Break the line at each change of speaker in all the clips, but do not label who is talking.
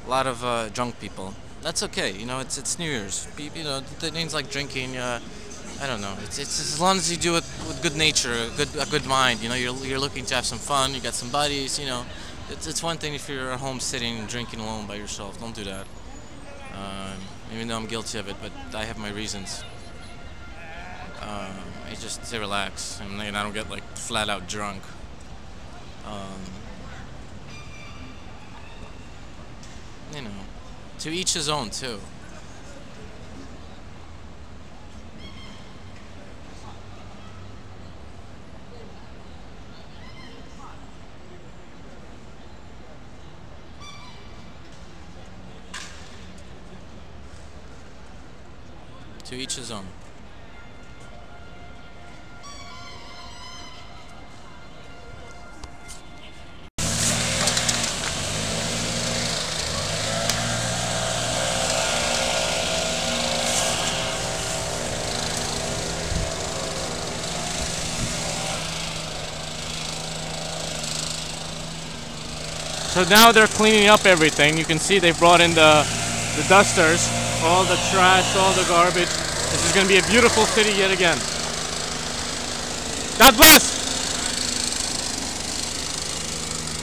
a lot of drunk people. That's okay. You know, it's New Year's. You know, things like drinking. I don't know. It's as long as you do it with good nature, a good mind. You know, you're looking to have some fun. You got some buddies. You know, it's one thing if you're at home sitting and drinking alone by yourself. Don't do that. Even though I'm guilty of it, but I have my reasons. I just to relax and I don't get like flat out drunk. You know, to each his own too. To each his own.
So now they're cleaning up everything. You can see they brought in the dusters, all the trash, all the garbage. This is going to be a beautiful city yet again. God bless!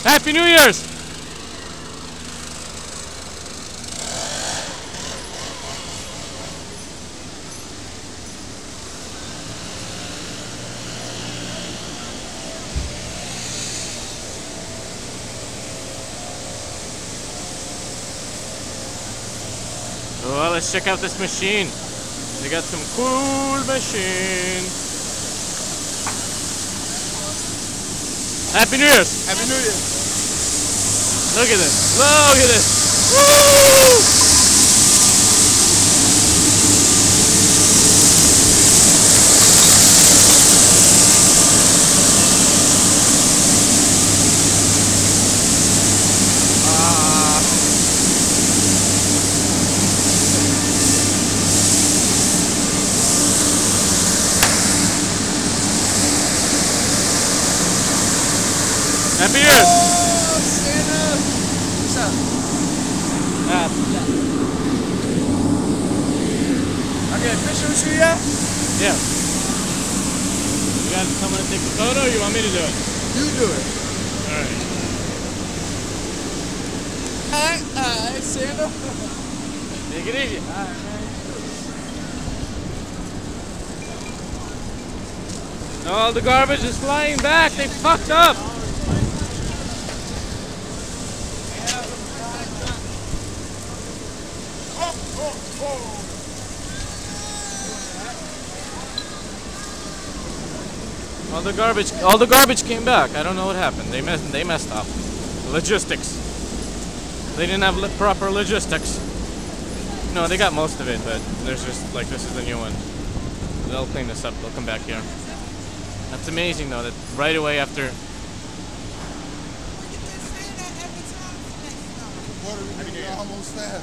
Happy New Year's! Well, let's check out this machine. They got some cool machines. Happy New Year's!
Happy New Year!
Look at this! Look at this! Woo! Happy New Year's!
Oh, Santa! What's up? I get a picture with you yet?
Yeah. You got someone to take the photo or you want me to do it?
You do it.
Alright.
Alright, Santa.
Take it easy.
Alright, man.
All the garbage is flying back. They fucked up. All the garbage came back. I don't know what happened. They messed up. Logistics. They didn't have proper logistics. No, they got most of it, but there's just like this is the new one. They'll clean this up. They'll come back here. That's amazing though. That right away after.
Almost there.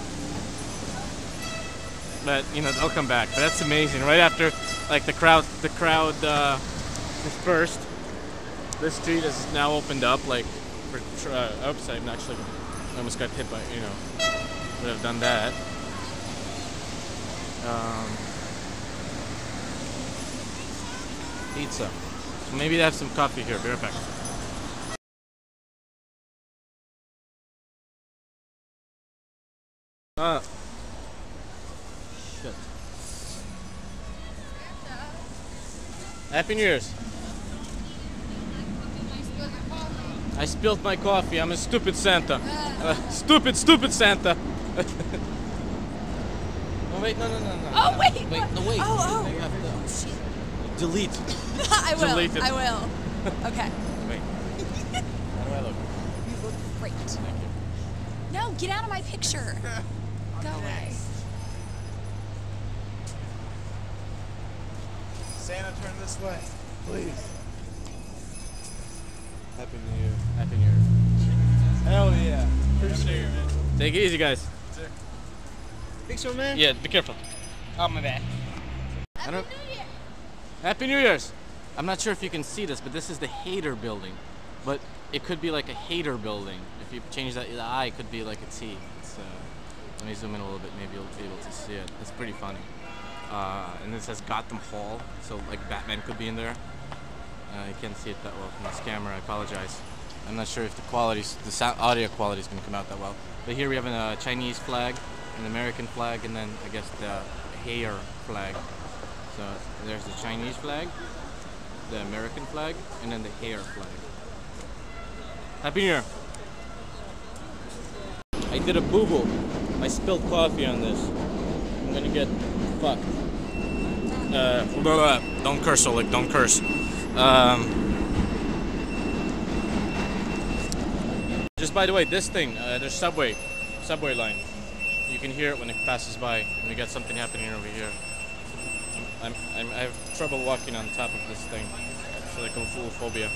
But you know they'll come back. But that's amazing. Right after, like the crowd dispersed. This street is now opened up. Like, oops! I almost got hit by. You know, would have done that. Pizza. So maybe they have some coffee here. Be right back. Shit. Happy New Year's. I spilled my coffee. I'm a stupid Santa. Stupid Santa. Oh wait, no.
Oh wait.
Wait, no wait.
Oh.
You have to
Shit.
delete.
I will.
Delete it.
I will. Okay.
Wait. How do I look?
You look great.
Thank you.
No, get out of my picture. Go away.
Santa, turn this way, please.
Happy New Year. Happy New Year.
Hell yeah. Appreciate it, man.
Take it easy, guys.
Picture, man?
Yeah, be careful.
Oh, my bad.
Happy New Year.
Happy New Year's. I'm not sure if you can see this, but this is the Hader building. But it could be like a hater building. If you change that, the I could be like a T. It's, let me zoom in a little bit, maybe you'll be able to see it. It's pretty funny. And it says Gotham Hall, so like Batman could be in there. You can't see it that well from this camera, I apologize. I'm not sure if the sound, audio quality is going to come out that well. But here we have a Chinese flag, an American flag, and then I guess the hair flag. So there's the Chinese flag, the American flag, and then the hair flag. Happy New Year! I did a boo-boo. I spilled coffee on this. I'm gonna get fucked. Don't curse, Oleg, don't curse. Just by the way, this thing, there's subway line. You can hear it when it passes by, and we got something happening over here. I have trouble walking on top of this thing. It's like a full phobia.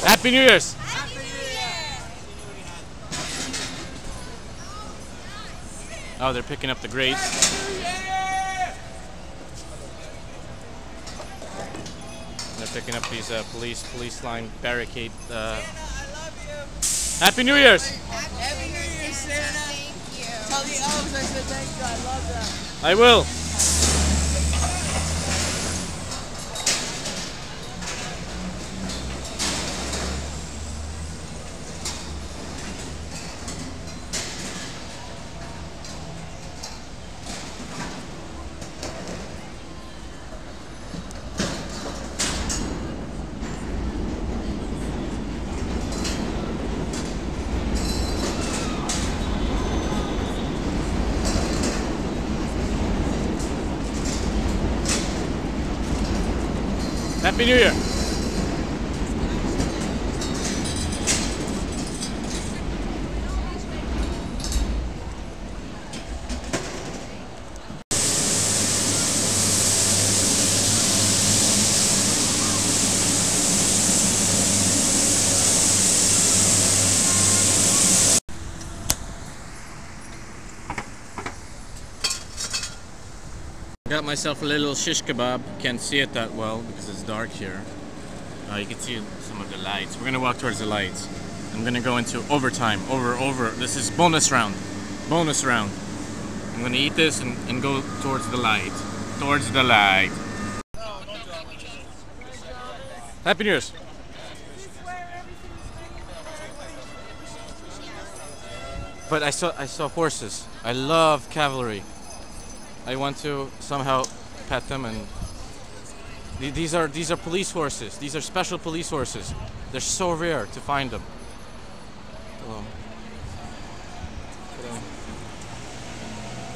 Happy New Year's!
Happy New Year!
Oh, they're picking up the grades. They're picking up these police line barricade. Happy New Year's!
Happy New Year, Santa.
Thank you.
Tell the elves I said thank you. I love that.
I will. Happy New Year! Got myself a little shish kebab. Can't see it that well because it's dark here. You can see some of the lights. We're gonna walk towards the lights. I'm gonna go into overtime. Over. This is bonus round. Bonus round. I'm gonna eat this and go towards the light. Towards the light. Happy New Year's. But I saw horses. I love cavalry. I want to somehow pet them, and these are police horses. These are special police horses. They're so rare to find them. Hello. Hello.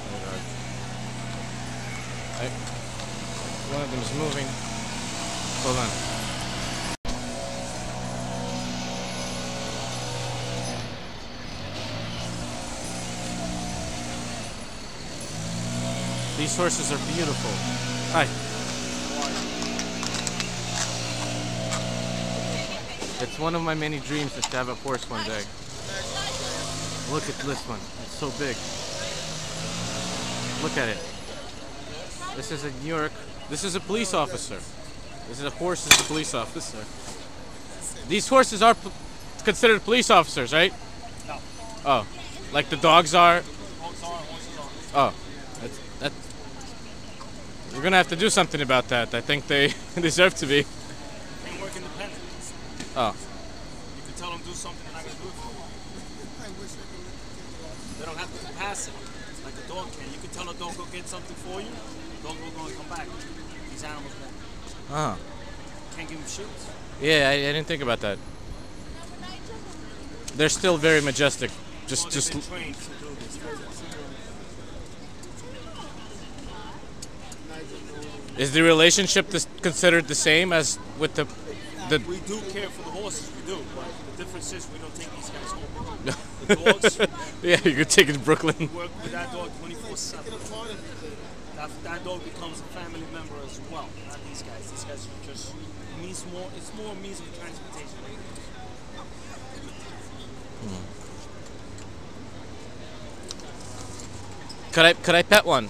Oh God. One of them is moving. Hold on. These horses are beautiful. Hi. It's one of my many dreams is to have a horse one day. Look at this one. It's so big. Look at it. This is a New York. This is a police officer. This is a horse. This is a police officer. These horses are considered police officers, right?
No.
Oh, like the dogs are.
Horses are.
Oh, that's. We're gonna have to do something about that. I think they deserve to be.
They work independent.
Oh.
You can tell them do something, they're not gonna do it for you. They don't have to pass it like a dog can. You can tell a dog go get something for you. The dog will go and come back. These animals won't. Can't give them shoes.
Yeah, I didn't think about that. They're still very majestic. Just.
They've been trained to do this.
Is the relationship considered the same as with the?
We do care for the horses, we do. But the difference is we don't take these guys home. The dogs.
Yeah, you could take it to Brooklyn.
We work with that dog 24/7. that dog becomes a family member as well. Not these guys. These guys are just means more. It's more means of transportation.
Could I pet one?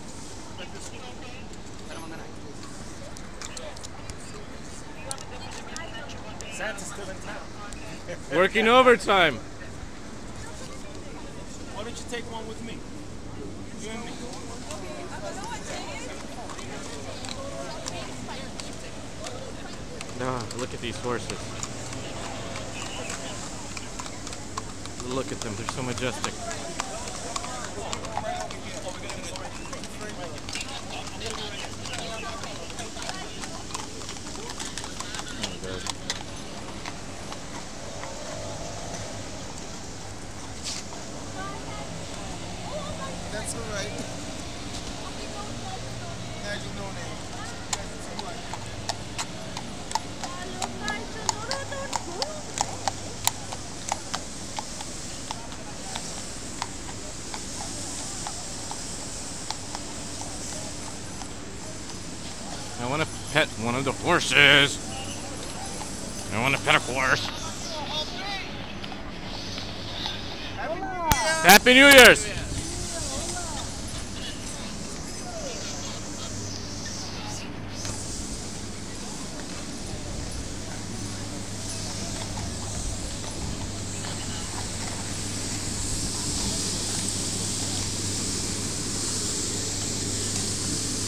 Santa's still in town.
Working overtime.
Why don't you take one with me? You and me.
Oh, look at these horses. Look at them, they're so majestic. Oh, God.
That's all right. Now you know that.
I want to pet one of the horses. I want to pet a horse. Happy New Year's!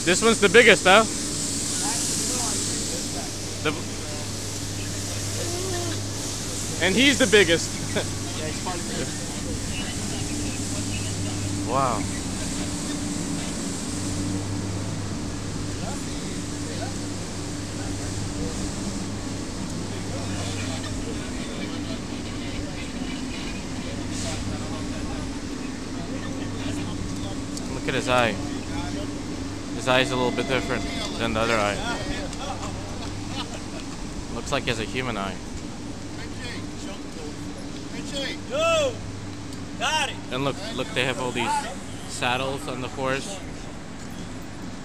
This one's the biggest, huh? And he's the biggest. Wow. Look at his eye. His eye is a little bit different than the other eye. Looks like he has a human eye.
Yo! Got it!
And look, they have all these saddles on the horse.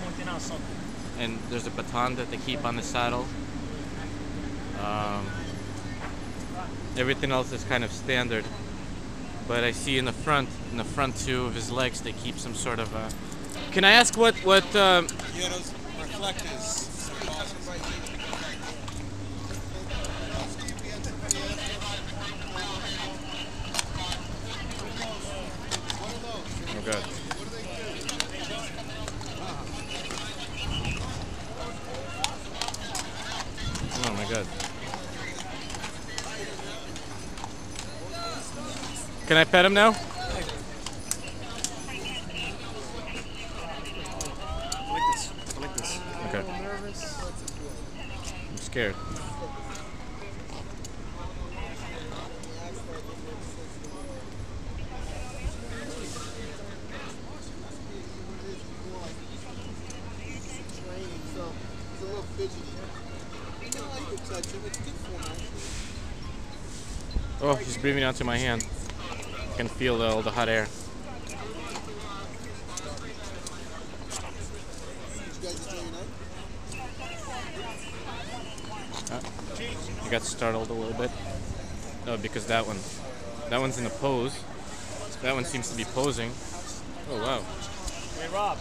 Pointing out something.
And there's a baton that they keep on the saddle. Everything else is kind of standard. But I see in the front two of his legs, they keep some sort of Can I ask what
Yeah, those reflectors.
Oh, God. Oh, my God. Can I pet him now?
I like this.
Okay. I'm scared. Oh, he's breathing onto my hand. I can feel all the hot air. I got startled a little bit. No, because that one's in a pose. That one seems to be posing. Oh, wow.
Hey, Rob.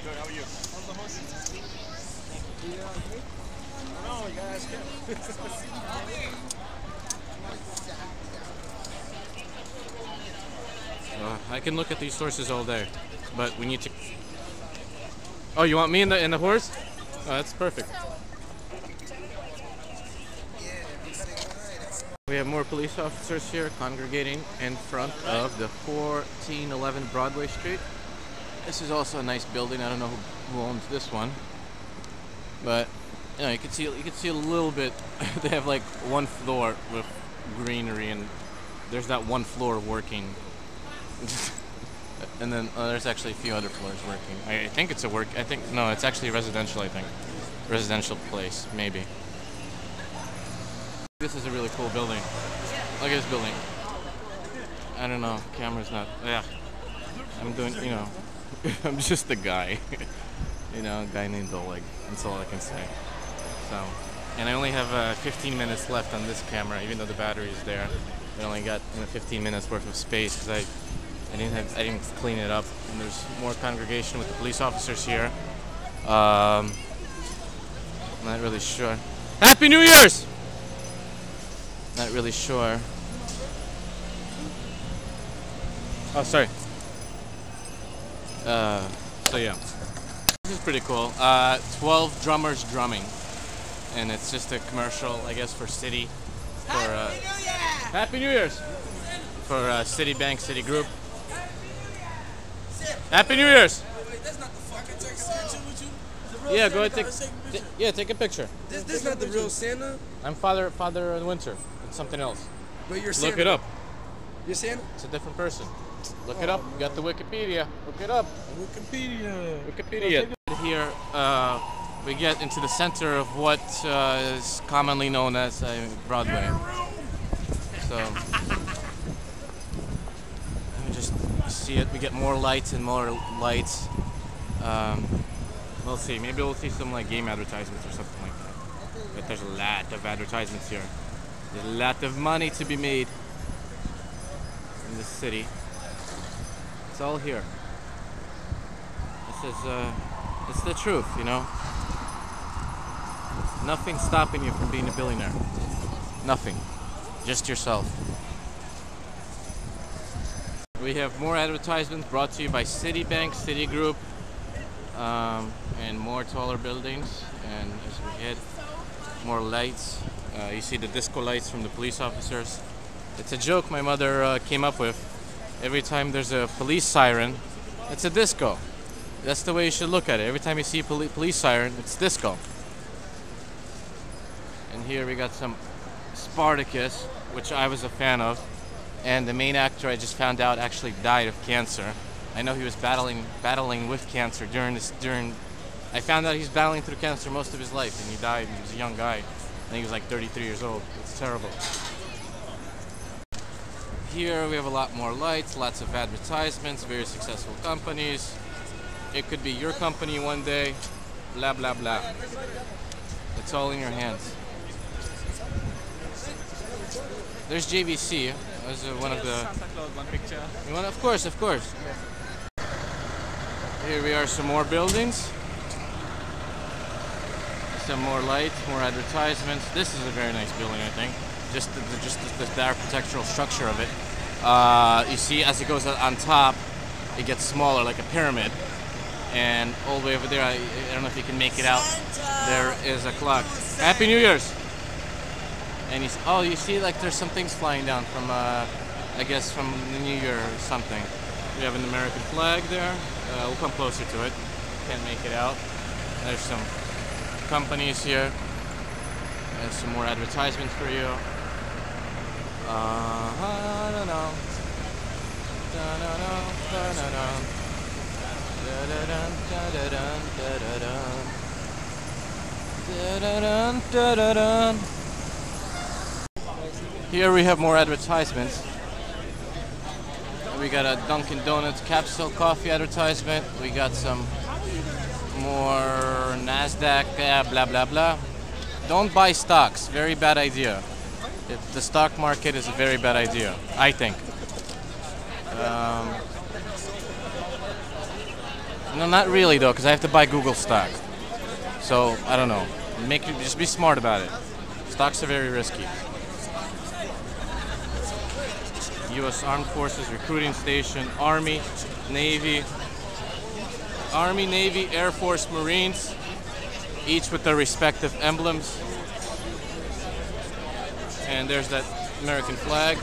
Good, how are you? How's the horses? No, you gotta ask him.
I can look at these horses all day, but we need to. Oh, you want me in the horse? Oh, that's perfect. We have more police officers here congregating in front of the 1411 Broadway Street. This is also a nice building. I don't know who owns this one, but you know, you can see a little bit. They have like one floor with greenery, and there's that one floor working. And then there's actually a few other floors working. I think it's a work. I think no, it's actually residential. I think residential place maybe. This is a really cool building. Look at this building. I don't know. Camera's not. Yeah. I'm doing. You know. I'm just a guy. You know, a guy named Oleg. That's all I can say. So, and I only have 15 minutes left on this camera, even though the battery is there. I only got 15 minutes worth of space because I didn't clean it up. And there's more congregation with the police officers here. I'm not really sure. Happy New Year's! Not really sure. Oh, sorry. So yeah, this is pretty cool. 12 drummers drumming, and it's just a commercial, I guess, for Citi. For Happy New Year's! For Citibank, Citigroup. Happy New Year's! Yeah, go ahead, take a picture.
This is not the real Santa.
I'm Father of the Winter. It's something else.
But you're Santa.
Look it up.
You're Santa?
It's a different person. Look it up. You got the Wikipedia. Look it up. Wikipedia. Here we get into the center of what is commonly known as Broadway. So we just see it. We get more lights and more lights. We'll see. Maybe we'll see some like game advertisements or something like that. But there's a lot of advertisements here. There's a lot of money to be made in this city. It's all here. This is it's the truth, you know. Nothing stopping you from being a billionaire. Nothing. Just yourself. We have more advertisements brought to you by Citibank, Citigroup, and more taller buildings. And as we head, more lights. You see the disco lights from the police officers. It's a joke my mother came up with. Every time there's a police siren, it's a disco. That's the way you should look at it. Every time you see a police siren, it's disco. And here we got some Spartacus, which I was a fan of. And the main actor I just found out actually died of cancer. I know he was battling with cancer during. I found out he's battling through cancer most of his life, and he died. He was a young guy. I think he was like 33 years old. It's terrible. Here we have a lot more lights, lots of advertisements, very successful companies. It could be your company one day, blah, blah, blah. It's all in your hands. There's JVC. That's one of the...
Santa Claus, one picture.
You want? Of course, of course. Here we are, some more buildings. Some more lights, more advertisements. This is a very nice building, I think. Just the architectural structure of it. You see, as it goes on top, it gets smaller, like a pyramid. And all the way over there, I don't know if you can make it out. There is a clock. Happy New Year's! And you see, like there's some things flying down from, I guess, from the New Year or something. We have an American flag there. We'll come closer to it. Can't make it out. There's some companies here. There's some more advertisements for you. I don't know. Here we have more advertisements. We got a Dunkin' Donuts capsule coffee advertisement. We got some more NASDAQ, blah, blah, blah. Don't buy stocks. Very bad idea. The stock market is a very bad idea, I think. No, not really though, because I have to buy Google stock. So I don't know. Just be smart about it. Stocks are very risky. U.S. Armed Forces Recruiting Station, Army, Navy, Air Force, Marines, each with their respective emblems. And there's that American flag.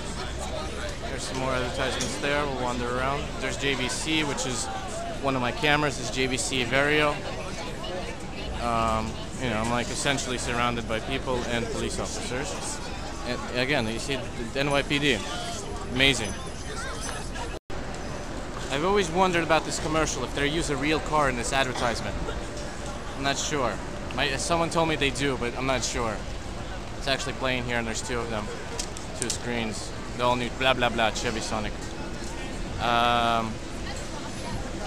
There's some more advertisements there. We'll wander around. There's JVC, which is one of my cameras. Is JVC Vario. You know, I'm like essentially surrounded by people and police officers. And again, you see the NYPD. Amazing. I've always wondered about this commercial, if they use a real car in this advertisement. I'm not sure. Someone told me they do, but I'm not sure. It's actually playing here, and there's two of them. Two screens. The all new blah blah blah Chevy Sonic.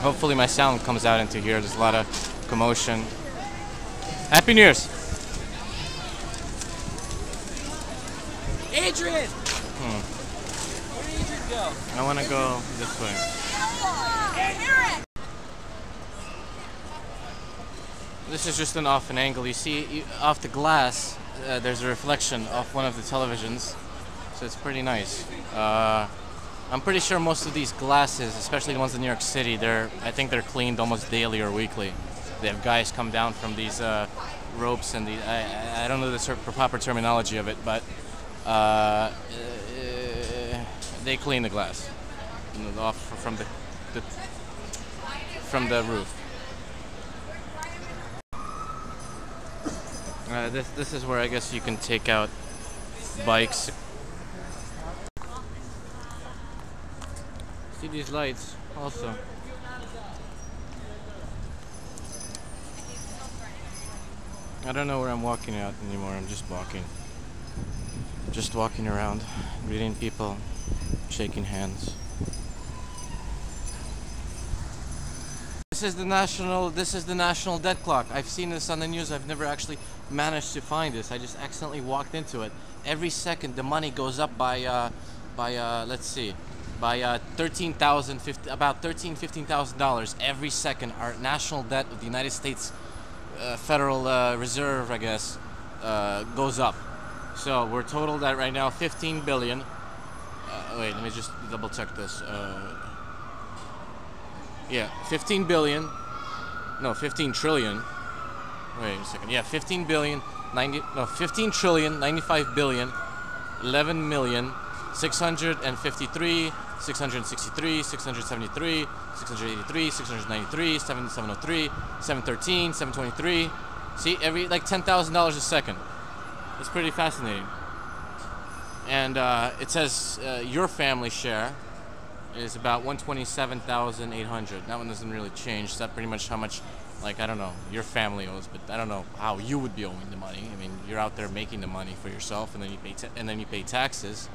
Hopefully my sound comes out into here. There's a lot of commotion. Happy New Year's!
Adrian! Where did Adrian go?
I want to go this way. This is just off an angle. You see, off the glass, there's a reflection of one of the televisions, so it's pretty nice. I'm pretty sure most of these glasses, especially the ones in New York City, I think they're cleaned almost daily or weekly. They have guys come down from these ropes and I don't know the proper terminology of it, but they clean the glass off from the roof. This is where I guess you can take out bikes. See these lights also. I don't know where I'm walking out anymore. I'm just walking. Just walking around, greeting people, shaking hands. This is the national debt clock. I've seen this on the news. I've never actually managed to find this. I just accidentally walked into it. Every second the money goes up by let's see, by about $15,000 every second. Our national debt of the United States Federal Reserve, I guess, goes up. So we're totaled at right now 15 billion. Wait, let me just double check this. Yeah, 15 billion. No, 15 trillion. Wait a second. Yeah, 15 trillion, 95 billion, 11 million, 653, 663, 673, 683, 693, 703, 713, 723. See, every like $10,000 a second. It's pretty fascinating. And it says your family share is about 127,800. That one doesn't really change. That's pretty much how much, like, I don't know, your family owes, but I don't know how you would be owing the money. I mean, you're out there making the money for yourself, and then you pay taxes.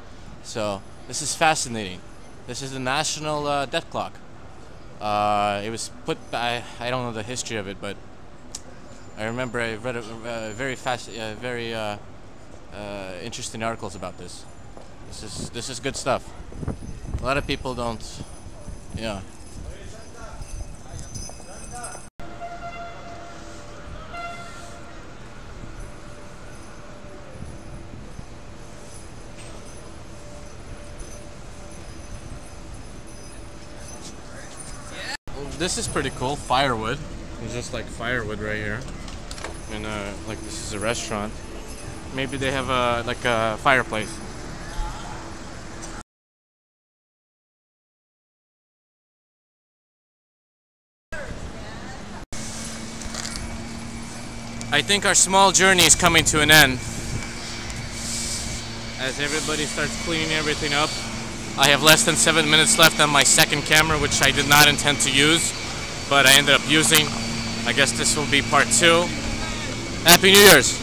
So this is fascinating. This is the national debt clock. It was put by, I don't know the history of it, but I remember I read very interesting articles about this. This is good stuff. A lot of people don't, yeah. This is pretty cool. Firewood. It's just like firewood right here. And like this is a restaurant. Maybe they have like a fireplace. I think our small journey is coming to an end. As everybody starts cleaning everything up. I have less than 7 minutes left on my second camera, which I did not intend to use, but I ended up using. I guess this will be part 2. Happy New Year's!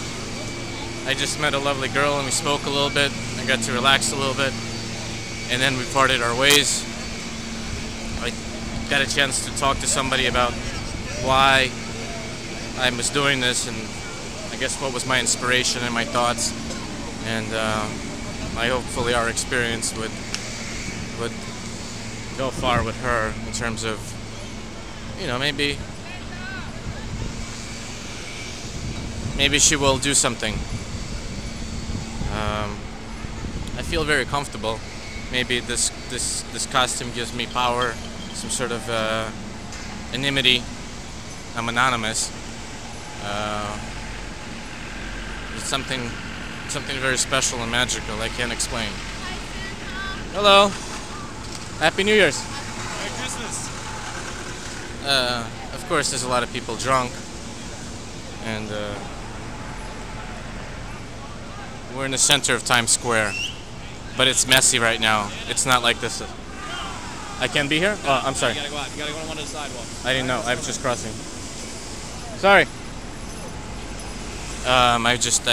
I just met a lovely girl and we spoke a little bit. I got to relax a little bit, and then we parted our ways. I got a chance to talk to somebody about why I was doing this, and I guess what was my inspiration and my thoughts, and hopefully our experience would go far with her in terms of, you know, maybe she will do something. I feel very comfortable. Maybe this costume gives me power, some sort of anonymity. I'm anonymous. It's something very special and magical I can't explain. Hello. Happy New Year's.
Merry Christmas.
Of course, there's a lot of people drunk, and we're in the center of Times Square, but it's messy right now. It's not like this. I can't be here? Oh, I'm sorry.
You gotta go out. You gotta go on one of the sidewalks.
I didn't know. I was just crossing. Sorry. I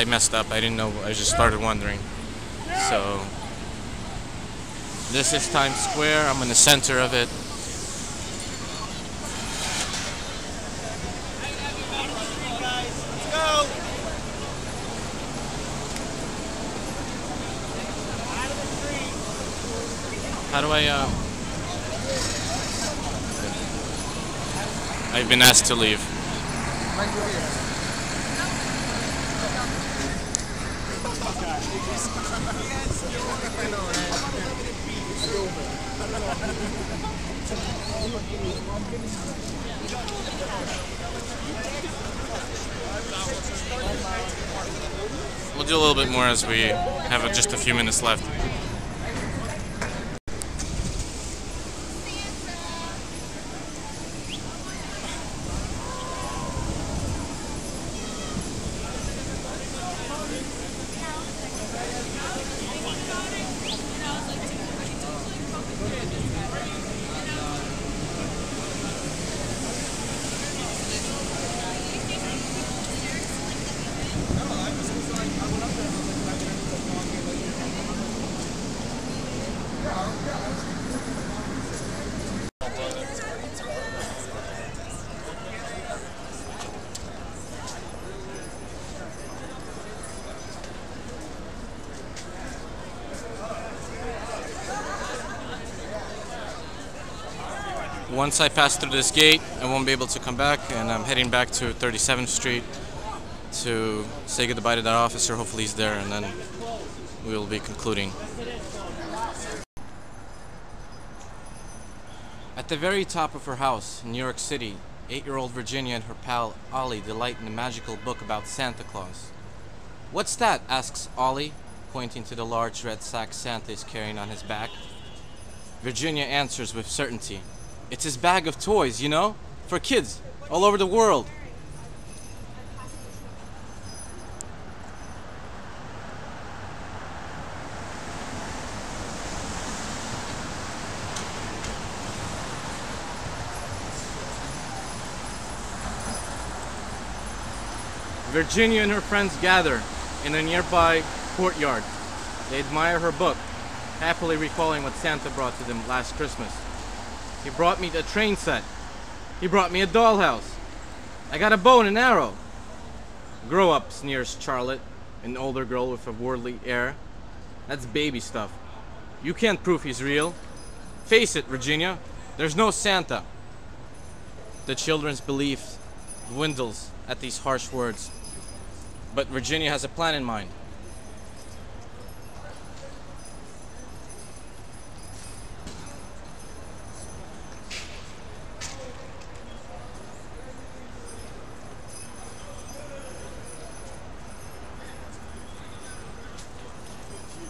messed up. I didn't know. I just started wondering. So
This is Times Square. I'm in the center of it. How do I, I've been asked to leave. We'll do a little bit more as we have just a few minutes left. Once I pass through this gate, I won't be able to come back, and I'm heading back to 37th Street to say goodbye to that officer. Hopefully he's there, and then we will be concluding. At the very top of her house in New York City, 8-year-old Virginia and her pal Ollie delight in a magical book about Santa Claus. "What's that?" asks Ollie, pointing to the large red sack Santa is carrying on his back. Virginia answers with certainty. "It's his bag of toys, you know, for kids all over the world." Virginia and her friends gather in a nearby courtyard. They admire her book, happily recalling what Santa brought to them last Christmas. "He brought me a train set. He brought me a dollhouse. I got a bow and an arrow." "Grow up," sneers Charlotte, an older girl with a worldly air. "That's baby stuff. You can't prove he's real. Face it, Virginia, there's no Santa." The children's belief dwindles at these harsh words, but Virginia has a plan in mind.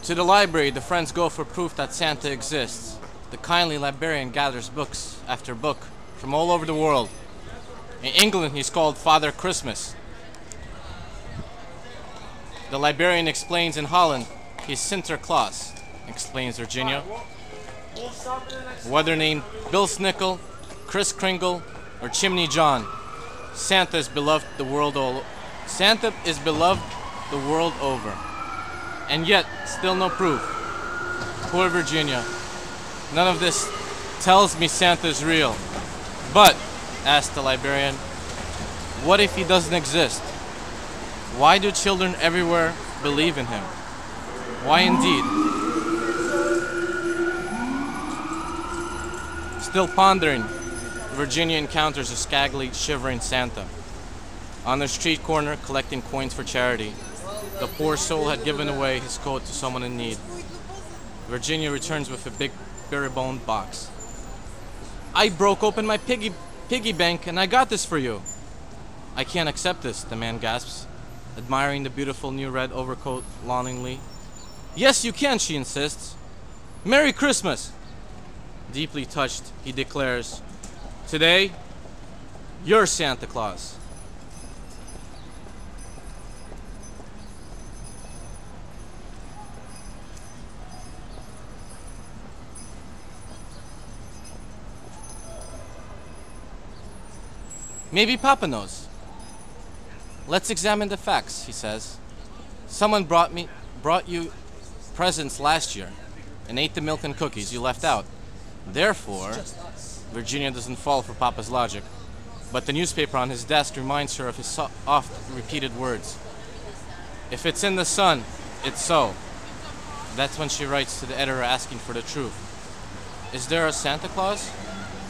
To the library, the friends go for proof that Santa exists. The kindly librarian gathers books after book from all over the world. In England, he's called Father Christmas. The librarian explains in Holland, he's Santa Claus, explains Virginia. Whether named Bill Snickle, Kris Kringle, or Chimney John, Santa is beloved the world over. And yet, still no proof. Poor Virginia. None of this tells me Santa's real. But, asked the librarian, what if he doesn't exist? Why do children everywhere believe in him? Why indeed? Still pondering, Virginia encounters a scraggly, shivering Santa. On the street corner, collecting coins for charity. The poor soul had given away his coat to someone in need. Virginia returns with a big bare-boned box. "I broke open my piggy bank and I got this for you." "I can't accept this," the man gasps, admiring the beautiful new red overcoat longingly. "Yes, you can," she insists. "Merry Christmas!" Deeply touched, he declares, "Today, you're Santa Claus." "Maybe Papa knows. Let's examine the facts," he says. "Someone brought you presents last year. and ate the milk and cookies you left out. Therefore, Virginia doesn't fall for Papa's logic. But the newspaper on his desk reminds her of his oft-repeated words. If it's in the sun, it's so. That's when she writes to the editor asking for the truth. Is there a Santa Claus?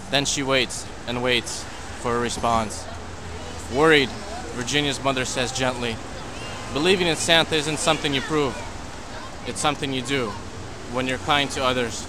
Then she waits and waits for a response. Worried, Virginia's mother says gently, believing in Santa isn't something you prove. It's something you do when you're kind to others.